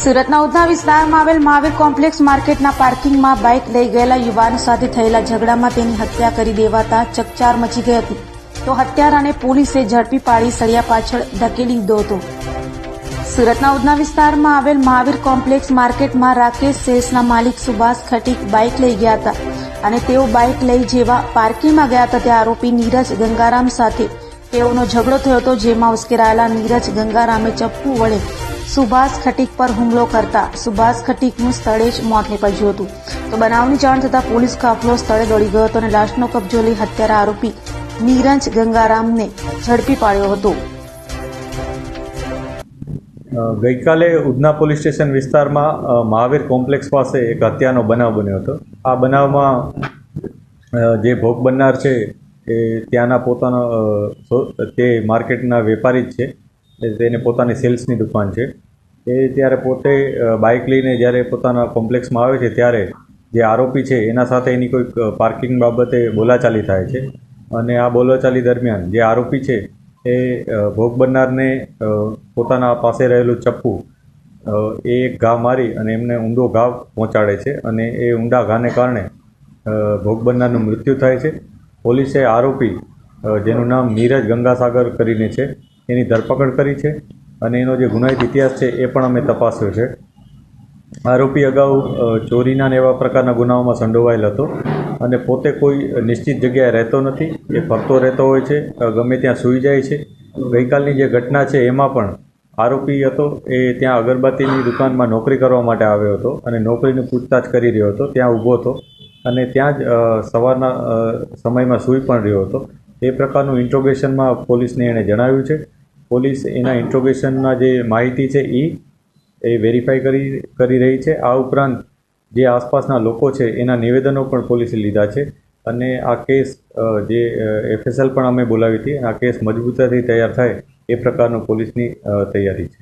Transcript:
સુરતના ઉધના વિસ્તારમાં આવેલ મહાવીર કોમ્પ્લેક્સ માર્કેટના પાર્કિંગમાં બાઇક લઈ ગયેલા યુવાન સાથે થયેલા ઝઘડામાં તેની હત્યા કરી દેવાતા ચકચાર મચી ગઈ હતી. તો હત્યારાને પોલીસે ઝડપી પાડી સળિયા પાછળ ધકેલી દીધો હતો. સુરતના ઉધના વિસ્તારમાં આવેલ મહાવીર કોમ્પ્લેક્સ માર્કેટમાં રાકેશ સેલ્સના માલિક સુભાષ ખટીક બાઇક લઈ ગયા હતા અને તેઓ બાઇક લઈ જેવા પાર્કિંગમાં ગયા હતા ત્યાં આરોપી નીરજ ગંગારામ સાથે તેઓનો ઝઘડો થયો હતો, જેમાં ઉશ્કેરાયેલા નીરજ ગંગારામે ચપ્પુ વડે સુભાષ ખટીક પર હુમલો કરતા સુભાષ ખટીકનું સ્થળે જ મોત નીપજ્યું હતું. તો બનાવની જાણ થતાં પોલીસ કાફલો સ્થળે દોડી ગયો હતો અને લાશનો કબજો લઈ હત્યારા આરોપી નીરજ ગંગારામને ઝડપી પાડ્યો હતો. ગઈકાલે ઉધના પોલીસ સ્ટેશન વિસ્તારમાં મહાવીર કોમ્પ્લેક્સ પાસે એક હત્યાનો બનાવ બન્યો હતો. આ બનાવમાં જે ભોગ બનનાર છે એ ત્યાંના પોતાના તે માર્કેટના વેપારી જ છે. તેને પોતાની સેલ્સની દુકાન છે. એ ત્યારે પોતે બાઇક લઈને જ્યારે પોતાના કોમ્પ્લેક્સમાં આવે છે ત્યારે જે આરોપી છે એના સાથે એની કોઈક પાર્કિંગ બાબતે બોલાચાલી થાય છે અને આ બોલાચાલી દરમિયાન જે આરોપી છે એ ભોગ બનનારને પોતાના પાસે રહેલું ચપ્પુ એ એક ઘા મારી અને એમને ઊંડો ઘા પહોંચાડે છે અને એ ઊંડા ઘાને કારણે ભોગ બનનારનું મૃત્યુ થાય છે. પોલીસે આરોપી જેનું નામ નીરજ ગંગાસાગર કરીને છે એની ધરપકડ કરી છે અને એનો જે ગુનાહિત ઇતિહાસ છે એ પણ અમે તપાસ્યો છે. આરોપી અગાઉ ચોરીના ને એવા પ્રકારના ગુનાઓમાં સંડોવાયેલ હતો અને પોતે કોઈ નિશ્ચિત જગ્યાએ રહેતો નથી. એ ફરતો રહેતો હોય છે, ગમે ત્યાં સૂઈ જાય છે. ગઈકાલની જે ઘટના છે એમાં પણ આરોપી હતો એ ત્યાં અગરબત્તીની દુકાનમાં નોકરી કરવા માટે આવ્યો હતો અને નોકરીની પૂછતાછ કરી રહ્યો હતો. ત્યાં ઊભો હતો અને ત્યાં જ સવારના સમયમાં સૂઈ પણ રહ્યો હતો. એ પ્રકારનું ઇન્ટ્રોગેશનમાં પોલીસને એણે જણાવ્યું છે. પોલીસ એના ઇન્ટ્રોગેશનના જે માહિતી છે એ વેરીફાઈ કરી રહી છે. આ ઉપરાંત જે આસપાસના લોકો છે એના નિવેદનો પણ પોલીસે લીધા છે અને આ કેસ જે FSL પણ અમે બોલાવી હતી. આ કેસ મજબૂતાથી તૈયાર થાય એ પ્રકારનું પોલીસની તૈયારી છે.